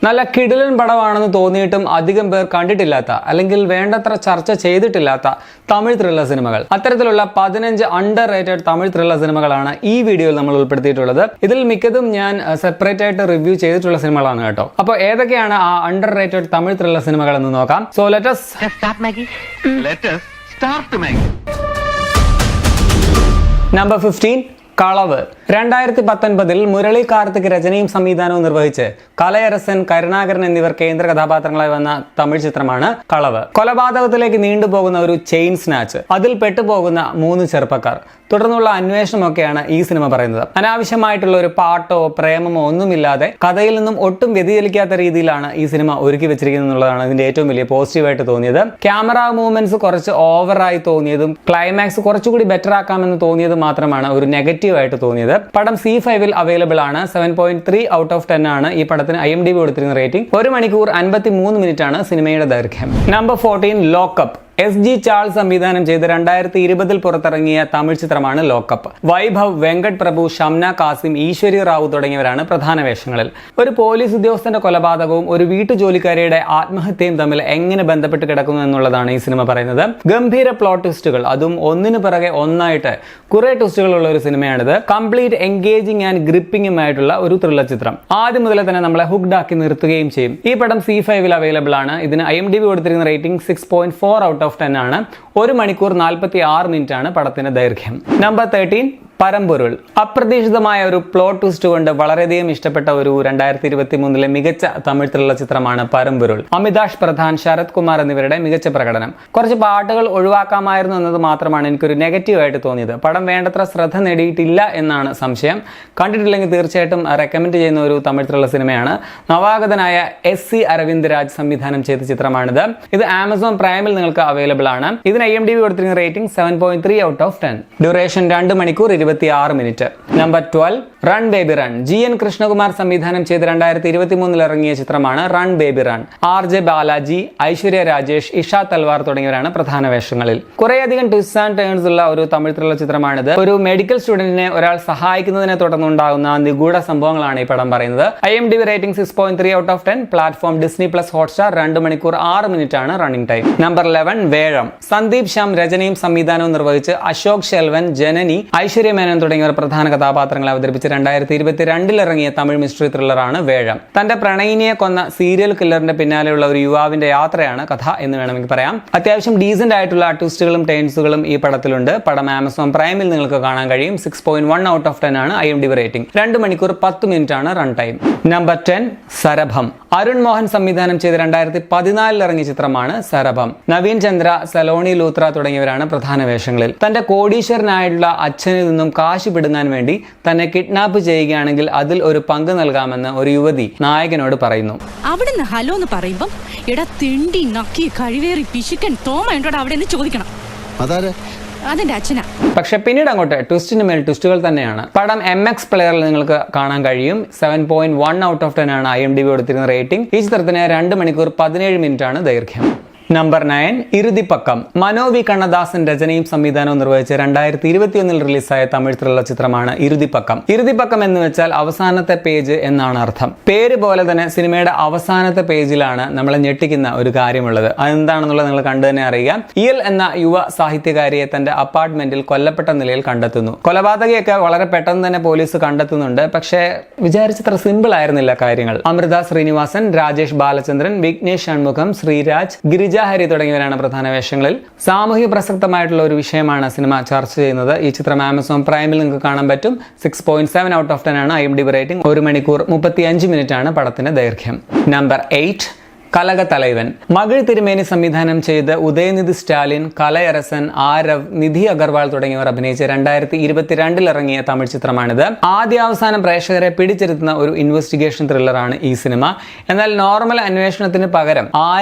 നല്ല കിടിലൻ പടമാണെന്ന് തോന്നിയിട്ടും അധികം പേർ കണ്ടിട്ടില്ലാത്ത അല്ലെങ്കിൽ വേണ്ടത്ര ചർച്ച ചെയ്തിട്ടില്ലാത്ത തമിഴ് ത്രില്ലർ സിനിമകൾ. അത്തരത്തിലുള്ള 15 അണ്ടർ റേറ്റഡ് തമിഴ് ത്രില്ലർ സിനിമകളാണ് ഈ വീഡിയോയിൽ നമ്മൾ ഉൾപ്പെടുത്തിയിട്ടുള്ളത്. ഇതിൽ മിക്കതും ഞാൻ സെപ്പറേറ്റ് ആയിട്ട് റിവ്യൂ ചെയ്തിട്ടുള്ള സിനിമകളാണ് കേട്ടോ. അപ്പോൾ ഏതൊക്കെയാണ് ആ അണ്ടർ റേറ്റഡ് തമിഴ് ത്രില്ലർ സിനിമകൾ എന്ന് നോക്കാം. So let us start. Number 15, കളവ്. 2019 മുരളി കാർത്തിക് രചനയും സംവിധാനവും നിർവഹിച്ച് കലയരസൻ, കരുണാകരൻ എന്നിവർ കേന്ദ്ര കഥാപാത്രങ്ങളായി വന്ന തമിഴ് ചിത്രമാണ് കളവ്. കൊലപാതകത്തിലേക്ക് നീണ്ടുപോകുന്ന ഒരു ചെയിൻ സ്നാച്ച്, അതിൽ പെട്ടുപോകുന്ന 3 ചെറുപ്പക്കാർ, തുടർന്നുള്ള അന്വേഷണമൊക്കെയാണ് ഈ സിനിമ പറയുന്നത്. അനാവശ്യമായിട്ടുള്ള ഒരു പാട്ടോ പ്രേമമോ ഒന്നുമില്ലാതെ കഥയിൽ നിന്നും ഒട്ടും വ്യതിചലിക്കാത്ത രീതിയിലാണ് ഈ സിനിമ ഒരുക്കി വെച്ചിരിക്കുന്നത് എന്നുള്ളതാണ് ഇതിന്റെ ഏറ്റവും വലിയ പോസിറ്റീവായിട്ട് തോന്നിയത്. ക്യാമറ മൂവ്മെന്റ്സ് കുറച്ച് ഓവറായി തോന്നിയതും ക്ലൈമാക്സ് കുറച്ചുകൂടി ബെറ്റർ ആക്കാമെന്ന് തോന്നിയത് മാത്രമാണ് ഒരു നെഗറ്റീവ് ആയിട്ട് തോന്നിയത്. പടം C5 അവൈലബിൾ ആണ്. 7.3 ഔട്ട് ഓഫ് 10 ആണ് ഈ പടത്തിന് IMDb കൊടുത്തിരിക്കുന്ന റേറ്റിംഗ്. 1 മണിക്കൂർ 53 മിനിറ്റ് ആണ് സിനിമയുടെ ദൈർഘ്യം. Number 14, lockup. SG ചാൾസ് സംവിധാനം ചെയ്ത് 2020 പുറത്തിറങ്ങിയ തമിഴ് ചിത്രമാണ് ലോക്കപ്പ്. വൈഭവ്, വെങ്കട് പ്രഭു, ഷംന കാസിം, ഈശ്വരി റാവു തുടങ്ങിയവരാണ് പ്രധാന വേഷങ്ങളിൽ. ഒരു പോലീസ് ഉദ്യോഗസ്ഥന്റെ കൊലപാതകവും ഒരു വീട്ടുജോലിക്കാരിയുടെ ആത്മഹത്യയും തമ്മിൽ എങ്ങനെ ബന്ധപ്പെട്ട് കിടക്കുന്നു എന്നുള്ളതാണ് ഈ സിനിമ പറയുന്നത്. ഗംഭീര പ്ലോട്ട് ട്വിസ്റ്റുകൾ, അതും ഒന്നിനു പിറകെ ഒന്നായിട്ട് കുറെ ട്വിസ്റ്റുകളുള്ള ഒരു സിനിമയാണിത്. കംപ്ലീറ്റ് എൻഗേജിംഗ് ആൻഡ് ഗ്രിപ്പിംഗും ആയിട്ടുള്ള ഒരു ത്രില്ലർ ചിത്രം. ആദ്യം മുതലേ തന്നെ നമ്മളെ ഹുക്ഡ് ആക്കി നിർത്തുകയും ചെയ്യും. ഈ പടം C5 അവൈലബിൾ ആണ്. ഇതിന് IMDb കൊടുത്തിരിക്കുന്ന റേറ്റിംഗ് 6.4 ഔട്ട് ഓഫ് 10 ആണ്. 1 മണിക്കൂർ 46 മിനിറ്റ് ആണ് പടത്തിന്റെ ദൈർഘ്യം. നമ്പർ 13, പരമ്പൊരുൾ. അപ്രതീക്ഷിതമായ ഒരു പ്ലോട്ട് ട്വിസ്റ്റ് കൊണ്ട് വളരെയധികം ഇഷ്ടപ്പെട്ട ഒരു 2023 മികച്ച തമിഴ് ത്രില്ലർ ചിത്രമാണ് പരമ്പൊരുൾ. അമിതാഷ് പ്രധാൻ, ശരത് കുമാർ എന്നിവരുടെ മികച്ച പ്രകടനം. കുറച്ച് പാട്ടുകൾ ഒഴിവാക്കാമായിരുന്നു എന്നത് മാത്രമാണ് എനിക്കൊരു നെഗറ്റീവ് ആയിട്ട് തോന്നിയത്. പടം വേണ്ടത്ര ശ്രദ്ധ നേടിയിട്ടില്ല എന്നാണ് സംശയം. കണ്ടിട്ടില്ലെങ്കിൽ തീർച്ചയായിട്ടും റെക്കമെൻഡ് ചെയ്യുന്ന ഒരു തമിഴ് ത്രില്ലർ സിനിമയാണ്. നവാഗതനായ SC അരവിന്ദ് രാജ് സംവിധാനം ചെയ്ത ചിത്രമാണിത്. ഇത് ആമസോൺ പ്രൈമിൽ നിങ്ങൾക്ക് അവൈലബിൾ ആണ്. ഇതിന് IMDb കൊടുത്തിരിക്കുന്ന റേറ്റിംഗ് 7.3 ഔട്ട് ഓഫ് 10. ഡ്യൂറേഷൻ 2 മണിക്കൂർ 26 minute. Number 12, run baby run. GN Krishnakumar സംവിധാനം ചെയ്ത് 2023 ഇറങ്ങിയ ചിത്രമാണ് run baby run. RJ Balaji, Aishwarya Rajesh, Isha Talwar തുടങ്ങിയവരാണ് പ്രധാന വേഷങ്ങളിൽ. കുറേയധികം ട്വിസ്റ്റ് ആൻഡ് ടേൺസ് ഉള്ള ഒരു തമിഴ് ത്രില്ലർ ചിത്രമാണിത്. ഒരു മെഡിക്കൽ സ്റ്റുഡന്റിനെ ഒരാൾ സഹായിക്കുന്നതിനെ തുടർന്നുണ്ടാകുന്ന നിഗൂഢ സംഭവങ്ങളാണ് ഈ പടം പറയുന്നത്. IMDb rating 6.3 out of 10. Platform Disney+ Hotstar. 2 മണിക്കൂർ 6 മിനിറ്റ് ആണ് running time. Number 11, Vezham. Sandeep Shyam രചനയും സംവിധാനവും നിർവഹിച്ച് അശോക് ശെൽവൻ, ജനനി, ഐശ്വര്യ മേനോൻ തുടങ്ങിയവർ പ്രധാന കഥാപാത്രങ്ങളെ അവതരിപ്പിച്ച് 2022 ഇറങ്ങിയ തമിഴ് മിസ്റ്ററി ത്രില്ലറാണ് വേഴം. തന്റെ പ്രണയിനിയെ കൊന്ന സീരിയൽ കില്ലറിന്റെ പിന്നാലെയുള്ള ഒരു യുവാവിന്റെ യാത്രയാണ് കഥ എന്ന് വേണമെങ്കിൽ പറയാം. അത്യാവശ്യം ഡീസന്റ് ആയിട്ടുള്ള ട്വിസ്റ്റുകളും ടേൺസുകളും ഈ പടത്തിലുണ്ട്. പടം ആമസോൺ പ്രൈമിൽ നിങ്ങൾക്ക് കാണാൻ കഴിയും. 6.1 ഔട്ട് ഓഫ് 10 ആണ് IMDb റേറ്റിംഗ്. 2 മണിക്കൂർ 10 മിനിറ്റ് ആണ് run time. Number 10, Sarabham. Arun Mohan സംവിധാനം ചെയ്ത് 2014 ഇറങ്ങിയ ചിത്രമാണ് സരഭം. നവീൻ ചന്ദ്ര, സലോണി ലൂത്ര തുടങ്ങിയവരാണ് പ്രധാന വേഷങ്ങളിൽ. തന്റെ കോടീശ്വരനായിട്ടുള്ള അച്ഛനിൽ നിന്നും കാശ് പിടുങ്ങാൻ വേണ്ടി തന്നെ കിഡ്നാപ്പ് ചെയ്യുകയാണെങ്കിൽ അതിൽ ഒരു പങ്ക് നൽകാമെന്ന് ഒരു യുവതി നായകനോട് പറയുന്നു. അവിടുന്ന് ഹലോ എന്ന് പറയുമ്പോൾ എടാ തിണ്ടി നക്കി കഴിവേറി പിശുക്കൻ തോമയുണ്ടോടാ അവിടെ നിന്ന് ചോദിക്കണം. അതെന്റെ അച്ഛനാ. പക്ഷെ പിന്നീട് അങ്ങോട്ട് ട്വിസ്റ്റിന് മേൽ ട്വിസ്റ്റുകൾ തന്നെയാണ്. പടം MX പ്ലെയറിൽ നിങ്ങൾക്ക് കാണാൻ കഴിയും. 7.1 ഔട്ട് ഓഫ് 10 ആണ് IMDb കൊടുത്തിരുന്ന റേറ്റിംഗ്. ഈ ചിത്രത്തിന് 2 മണിക്കൂർ 17 മിനിറ്റ് ആണ് ദൈർഘ്യം. നമ്പർ 9, ഇറുതിപ്പക്കം. മനോ വി കണ്ണദാസൻ രചനയും സംവിധാനവും നിർവഹിച്ച് 2021 റിലീസായ തമിഴ് ത്രില്ലർ ചിത്രമാണ് ഇറുതിപ്പക്കം. ഇറുതിപ്പക്കം എന്ന് വെച്ചാൽ അവസാനത്തെ പേജ് എന്നാണ് അർത്ഥം. പേര് പോലെ തന്നെ സിനിമയുടെ അവസാനത്തെ പേജിലാണ് നമ്മളെ ഞെട്ടിക്കുന്ന ഒരു കാര്യമുള്ളത്. അതെന്താണെന്നുള്ളത് നിങ്ങൾ കണ്ടു തന്നെ അറിയാം. ഇയൽ എന്ന യുവ സാഹിത്യകാരിയെ തന്റെ അപ്പാർട്ട്മെന്റിൽ കൊല്ലപ്പെട്ട നിലയിൽ കണ്ടെത്തുന്നു. കൊലപാതകയൊക്കെ വളരെ പെട്ടെന്ന് തന്നെ പോലീസ് കണ്ടെത്തുന്നുണ്ട്. പക്ഷേ വിചാരിച്ചത്ര സിമ്പിൾ ആയിരുന്നില്ല കാര്യങ്ങൾ. അമൃത ശ്രീനിവാസൻ, രാജേഷ് ബാലചന്ദ്രൻ, വിഘ്നേഷ് ഷൺമുഖം, ശ്രീരാജ്, ഗിരിജ ഹരി തുടങ്ങിയവരാണ് പ്രധാന വേഷങ്ങളിൽ. സാമൂഹിക പ്രസക്തമായിട്ടുള്ള ഒരു വിഷയമാണ് സിനിമ ചർച്ച ചെയ്യുന്നത്. ഈ ചിത്രം ആമസോൺ പ്രൈമിൽ നിങ്ങൾക്ക് കാണാൻ പറ്റും. 6.7 ഔട്ട് ഓഫ് 10 ആണ് IMDb റേറ്റിംഗ്. 1 മണിക്കൂർ 35 മിനിറ്റ് ആണ് പടത്തിന്റെ ദൈർഘ്യം. നമ്പർ 8, കലകത്തലൈവൻ. മകൾ തിരുമേനി സംവിധാനം ചെയ്ത് ഉദയനിധി സ്റ്റാലിൻ, കലയരസൻ, ആരവ്, നിധി അഗർവാൾ തുടങ്ങിയവർ അഭിനയിച്ച് 2022 ഇറങ്ങിയ തമിഴ് ചിത്രമാണിത്. ആദ്യാവസാനം പ്രേക്ഷകരെ പിടിച്ചിരുത്തുന്ന ഒരു ഇൻവെസ്റ്റിഗേഷൻ ത്രില്ലറാണ് ഈ സിനിമ. എന്നാൽ നോർമൽ അന്വേഷണത്തിന് പകരം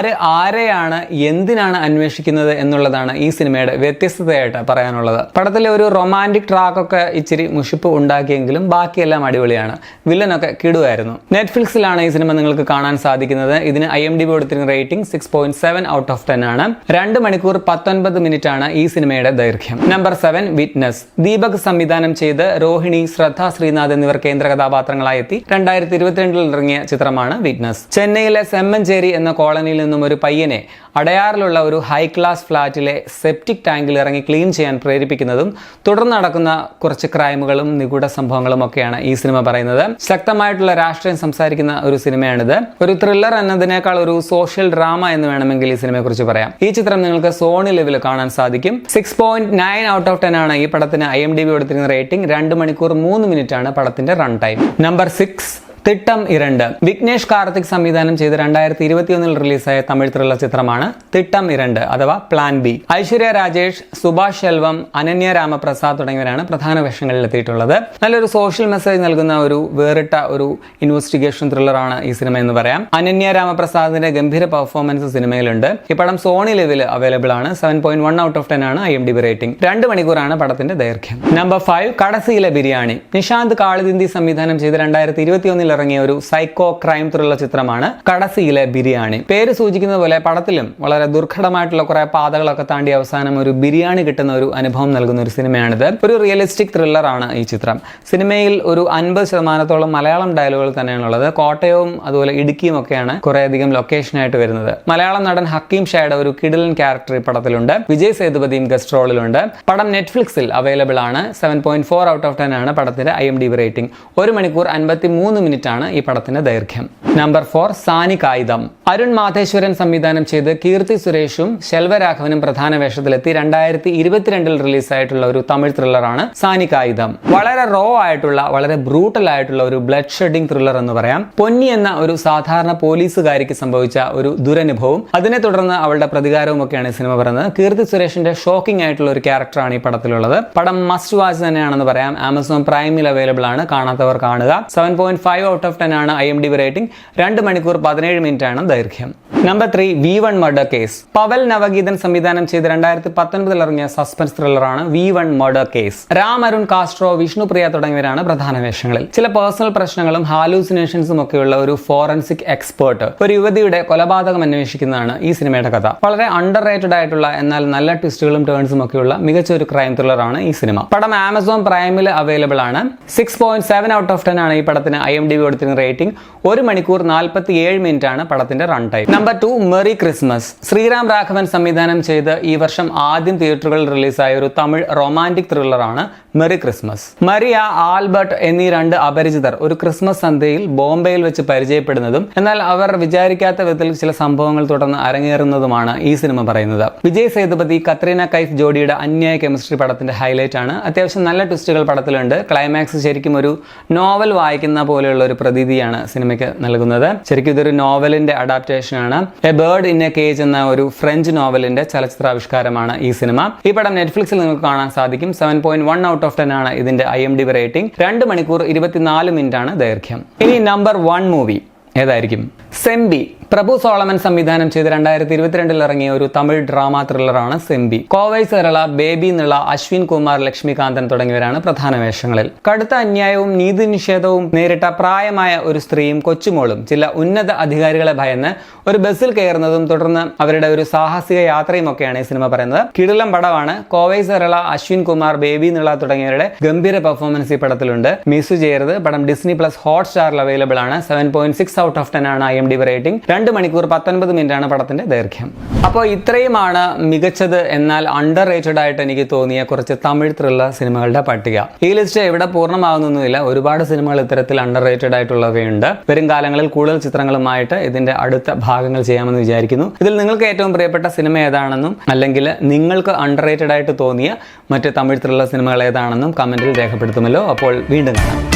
ആരെയാണ് എന്തിനാണ് അന്വേഷിക്കുന്നത് എന്നുള്ളതാണ് ഈ സിനിമയുടെ വ്യത്യസ്തതയായിട്ട് പറയാനുള്ളത്. പടത്തിലെ ഒരു റൊമാൻറ്റിക് ട്രാക്കൊക്കെ ഇച്ചിരി മുഷിപ്പ് ഉണ്ടാക്കിയെങ്കിലും ബാക്കിയെല്ലാം അടിപൊളിയാണ്. വില്ലനൊക്കെ കിടുവായിരുന്നു. നെറ്റ്ഫ്ലിക്സിലാണ് ഈ സിനിമ നിങ്ങൾക്ക് കാണാൻ സാധിക്കുന്നത്. ഇതിന് IMDb IMDb കൊടുത്തിരിക്കുന്ന റേറ്റിംഗ് 6.7 ഔട്ട് ഓഫ് 10 ആണ്. 2 മണിക്കൂർ 19 മിനിറ്റ് ആണ് ഈ സിനിമയുടെ ദൈർഘ്യം. Number 7 witness. ദീപക് സംവിധാനം ചെയ്ത് രോഹിണി, ശ്രദ്ധ ശ്രീനാഥ് എന്നിവർ കേന്ദ്ര കഥാപാത്രങ്ങളായി എത്തി 2022 ഇറങ്ങിയ ചിത്രമാണ് വിറ്റ്നസ്. ചെന്നൈയിലെ സെമ്മഞ്ചേരി എന്ന കോളനിയിൽ നിന്നും ഒരു പയ്യനെ അടയാറിലുള്ള ഒരു ഹൈ ക്ലാസ് ഫ്ളാറ്റിലെ സെപ്റ്റിക് ടാങ്കിൽ ഇറങ്ങി ക്ലീൻ ചെയ്യാൻ പ്രേരിപ്പിക്കുന്നതും തുടർന്ന് നടക്കുന്ന കുറച്ച് ക്രൈമുകളും നിഗൂഢ സംഭവങ്ങളും ഒക്കെയാണ് ഈ സിനിമ പറയുന്നത്. ശക്തമായിട്ടുള്ള രാഷ്ട്രീയം സംസാരിക്കുന്ന ഒരു സിനിമയാണിത്. ഒരു ത്രില്ലർ എന്നതിനേക്കാൾ ഒരു സോഷ്യൽ ഡ്രാമ എന്ന് വേണമെങ്കിൽ ഈ സിനിമയെ കുറിച്ച് പറയാം. ഈ ചിത്രം നിങ്ങൾക്ക് സോണി ലെവലിൽ കാണാൻ സാധിക്കും. 6.9 ഔട്ട് ഓഫ് 10 ആണ് ഈ പടത്തിന് IMDb കൊടുത്തിരിക്കുന്ന റേറ്റിംഗ്. 2 മണിക്കൂർ 3 മിനിറ്റ് ആണ് പടത്തിന്റെ run time. Number 6 തിട്ടം 2. Vignesh Karthik സംവിധാനം ചെയ്ത് 2021 റിലീസായ തമിഴ് ത്രില്ലർ ചിത്രമാണ് തിട്ടം 2 അഥവാ പ്ലാൻ ബി. ഐശ്വര്യ രാജേഷ്, സുഭാഷ് ശെൽവം, അനന്യ രാമപ്രസാദ് തുടങ്ങിയവരാണ് പ്രധാന വേഷങ്ങളിൽ എത്തിയിട്ടുള്ളത്. നല്ലൊരു സോഷ്യൽ മെസ്സേജ് നൽകുന്ന ഒരു വേറിട്ട ഒരു ഇൻവെസ്റ്റിഗേഷൻ ത്രില്ലറാണ് ഈ സിനിമ എന്ന് പറയാം. അനന്യ രാമപ്രസാദിന്റെ ഗംഭീര പെർഫോമൻസ് സിനിമയിലുണ്ട്. ഈ പടം സോണി ലെവൽ അവൈലബിൾ ആണ്. 7.1 ഔട്ട് ഓഫ് 10 ആണ് IMDb റേറ്റിംഗ്. 2 മണിക്കൂറാണ് പടത്തിന്റെ ദൈർഘ്യം. നമ്പർ 5 കടസിയിലെ ബിരിയാണി. നിശാന്ത് കാളിദിന്തി സംവിധാനം ചെയ്ത് 2021 ഇറങ്ങിയ ഒരു സൈക്കോ ക്രൈം ത്രില്ലർ ചിത്രമാണ് കടസിയിലെ ബിരിയാണി. പേര് സൂചിക്കുന്ന പോലെ പടത്തിലും വളരെ ദുർഘടമായിട്ടുള്ള കുറെ പാതകളൊക്കെ താണ്ടി അവസാനം ഒരു ബിരിയാണി കിട്ടുന്ന ഒരു അനുഭവം നൽകുന്ന ഒരു സിനിമയാണിത്. ഒരു റിയലിസ്റ്റിക് ത്രില്ലർ ആണ് ഈ ചിത്രം. സിനിമയിൽ ഒരു 50% മലയാളം ഡയലോഗുകൾ തന്നെയാണുള്ളത്. കോട്ടയവും അതുപോലെ ഇടുക്കിയും ഒക്കെയാണ് കുറേയധികം ലൊക്കേഷനായിട്ട് വരുന്നത്. മലയാളം നടൻ ഹക്കീം ഷായുടെ ഒരു കിടിലൻ ക്യാരക്ടർ ഈ പടത്തിലുണ്ട്. വിജയ് സേതുപതിയും ഗസ്റ്റ് റോളിലുണ്ട്. പടം നെറ്റ്ഫ്ലിക്സിൽ അവൈലബിൾ ആണ്. 7.4 ഔട്ട് ഓഫ് 10 ആണ് പടത്തിന്റെ IMDb റേറ്റിംഗ്. 1 മണിക്കൂർ 53 മിനിറ്റ് ആണ് ഈ പടത്തിന്റെ ദൈർഘ്യം. നമ്പർ 4 സാനി കായിതം. അരുൺ മാധേശ്വരൻ സംവിധാനം ചെയ്ത് കീർത്തി സുരേഷും ശെൽവരാഘവനും പ്രധാന വേഷത്തിലെത്തി 2022 റിലീസായിട്ടുള്ള ഒരു തമിഴ് ത്രില്ലറാണ് സാനി കായിതം. വളരെ റോ ആയിട്ടുള്ള, വളരെ ബ്രൂട്ടൽ ആയിട്ടുള്ള ഒരു ബ്ലഡ് ഷെഡിംഗ് ത്രില്ലർ എന്ന് പറയാം. പൊന്നി എന്ന ഒരു സാധാരണ പോലീസുകാരിക്ക് സംഭവിച്ച ഒരു ദുരനുഭവം, അതിനെ തുടർന്ന് അവളുടെ പ്രതികാരവും ഒക്കെയാണ് ഈ സിനിമ പറയുന്നത്. കീർത്തി സുരേഷിന്റെ ഷോക്കിംഗ് ആയിട്ടുള്ള ഒരു ക്യാരക്ടറാണ് ഈ പടത്തിലുള്ളത്. പടം മസ്റ്റ് വാച്ച് തന്നെയാണെന്ന് പറയാം. ആമസോൺ പ്രൈമിൽ അവൈലബിൾ ആണ്. കാണാത്തവർ കാണുക. 7.5 ഔട്ട് ഓഫ് 10 ആണ് IMDb റേറ്റിംഗ്. 2 മണിക്കൂർ 17 മിനിറ്റ് ആണ് ദൈർഘ്യം. Number 3 V1 murder case. Pawel Navageethan സംവിധാനം ചെയ്ത് 2019 ഇറങ്ങിയ സസ്പെൻസ് ത്രില്ലറാണ് V1 murder case. Ram Arun Castro, Vishnupriya തുടങ്ങിയവരാണ് പ്രധാന വേഷങ്ങളിൽ. ചില പേഴ്സണൽ പ്രശ്നങ്ങളും ഹാലൂസിനേഷൻസും ഒക്കെയുള്ള ഒരു ഫോറൻസിക് എക്സ്പേർട്ട് ഒരു യുവതിയുടെ കൊലപാതകം അന്വേഷിക്കുന്നതാണ് ഈ സിനിമയുടെ കഥ. വളരെ അണ്ടർ റേറ്റഡ് ആയിട്ടുള്ള എന്നാൽ നല്ല ട്വിസ്റ്റുകളും ടേൺസും ഒക്കെയുള്ള മികച്ച ഒരു ക്രൈം ത്രില്ലറാണ് ഈ സിനിമ. പടം ആമസോൺ പ്രൈമിൽ അവൈലബിൾ ആണ്. 6.7 ഔട്ട് ഓഫ് 10 ആണ് ഈ പടത്തിന് IMDb കൊടുത്തിരുന്ന റേറ്റിംഗ്. 1 മണിക്കൂർ 47 മിനിറ്റ് ആണ് പടത്തിന്റെ run time. Number 2 Merry Christmas. Sriram Raghavan സംവിധാനം ചെയ്ത് ഈ വർഷം ആദ്യം തിയേറ്ററുകളിൽ റിലീസായ ഒരു തമിഴ് റൊമാൻറ്റിക് ത്രില്ലറാണ് മെറി ക്രിസ്മസ്. മരിയ, ആൽബർട്ട് എന്നീ 2 അപരിചിതർ ഒരു ക്രിസ്മസ് സന്ധ്യയിൽ ബോംബെയിൽ വെച്ച് പരിചയപ്പെടുന്നതും എന്നാൽ അവർ വിചാരിക്കാത്ത വിധത്തിൽ ചില സംഭവങ്ങൾ തുടർന്ന് അരങ്ങേറുന്നതുമാണ് ഈ സിനിമ പറയുന്നത്. വിജയ് സേതുപതി, കത്രീന കൈഫ് ജോഡിയുടെ അന്യായ കെമിസ്ട്രി പടത്തിന്റെ ഹൈലൈറ്റ് ആണ്. അത്യാവശ്യം നല്ല ട്വിസ്റ്റുകൾ പടത്തിലുണ്ട്. ക്ലൈമാക്സ് ശരിക്കും ഒരു നോവൽ വായിക്കുന്ന പോലെയുള്ള ഒരു പ്രതീതിയാണ് സിനിമയ്ക്ക് നൽകുന്നത്. ശരിക്കും ഇതൊരു നോവലിന്റെ അഡാപ്റ്റേഷൻ ആണ്. A bird in A cage എന്ന ഒരു ഫ്രഞ്ച് നോവലിന്റെ ചലച്ചിത്രാവിഷ്കാരമാണ് ഈ സിനിമ. ഈ പടം നെറ്റ്ഫ്ലിക്സിൽ നിങ്ങൾക്ക് കാണാൻ സാധിക്കും. 7.1 ഔട്ട് ഓഫ് 10 ആണ് ഇതിന്റെ IMDb റേറ്റിംഗ്. 2 മണിക്കൂർ 24 മിനിറ്റ് ആണ് ദൈർഘ്യം. ഇനി നമ്പർ 1 മൂവി ഏതായിരിക്കും? സെംബി. പ്രഭു സോളമൻ സംവിധാനം ചെയ്ത് 2022 ഇറങ്ങിയ ഒരു തമിഴ് ഡ്രാമ ത്രില്ലറാണ് സെംബി. കോവൈ സരള, ബേബി നിള, അശ്വിൻ കുമാർ, ലക്ഷ്മികാന്തൻ തുടങ്ങിയവരാണ് പ്രധാന വേഷങ്ങളിൽ. കടുത്ത അന്യായവും നീതി നിഷേധവും നേരിട്ട പ്രായമായ ഒരു സ്ത്രീയും കൊച്ചുമോളും ചില ഉന്നത അധികാരികളെ ഭയന്ന് ഒരു ബസ്സിൽ കയറുന്നതും തുടർന്ന് അവരുടെ ഒരു സാഹസിക യാത്രയും ഒക്കെയാണ് ഈ സിനിമ പറയുന്നത്. കിടിലം പടമാണ്. കോവൈ സരള, അശ്വിൻ കുമാർ, ബേബി നിള തുടങ്ങിയവരുടെ ഗംഭീര പെർഫോമൻസ് ഈ പടത്തിലുണ്ട്. മിസ് ചെയ്യരുത്. പടം ഡിസ്നി പ്ലസ് ഹോട്ട്സ്റ്റാറിൽ അവൈലബിൾ ആണ്. 7.6 ഔട്ട് ഓഫ് 10 ആണ് IMDb റേറ്റിംഗ്. 2 മണിക്കൂർ 19 മിനിറ്റ് ആണ് പടത്തിന്റെ ദൈർഘ്യം. അപ്പോൾ ഇത്രയുമാണ് മികച്ചത് എന്നാൽ അണ്ടർ റേറ്റഡ് ആയിട്ട് എനിക്ക് തോന്നിയ കുറച്ച് തമിഴ് ത്രില്ലർ സിനിമകളുടെ പട്ടിക. ഈ ലിസ്റ്റ് ഇവിടെ പൂർണ്ണമാകുന്നൊന്നുമില്ല. ഒരുപാട് സിനിമകൾ ഇത്തരത്തിൽ അണ്ടർ റേറ്റഡ് ആയിട്ടുള്ളവയുണ്ട്. വരും കാലങ്ങളിൽ കൂടുതൽ ചിത്രങ്ങളുമായിട്ട് ഇതിന്റെ അടുത്ത ഭാഗങ്ങൾ ചെയ്യാമെന്ന് വിചാരിക്കുന്നു. ഇതിൽ നിങ്ങൾക്ക് ഏറ്റവും പ്രിയപ്പെട്ട സിനിമ ഏതാണെന്നും അല്ലെങ്കിൽ നിങ്ങൾക്ക് അണ്ടർ റേറ്റഡ് ആയിട്ട് തോന്നിയ മറ്റ് തമിഴ് ത്രില്ലർ സിനിമകൾ ഏതാണെന്നും കമന്റിൽ രേഖപ്പെടുത്തുമല്ലോ. അപ്പോൾ വീണ്ടും കാണാം.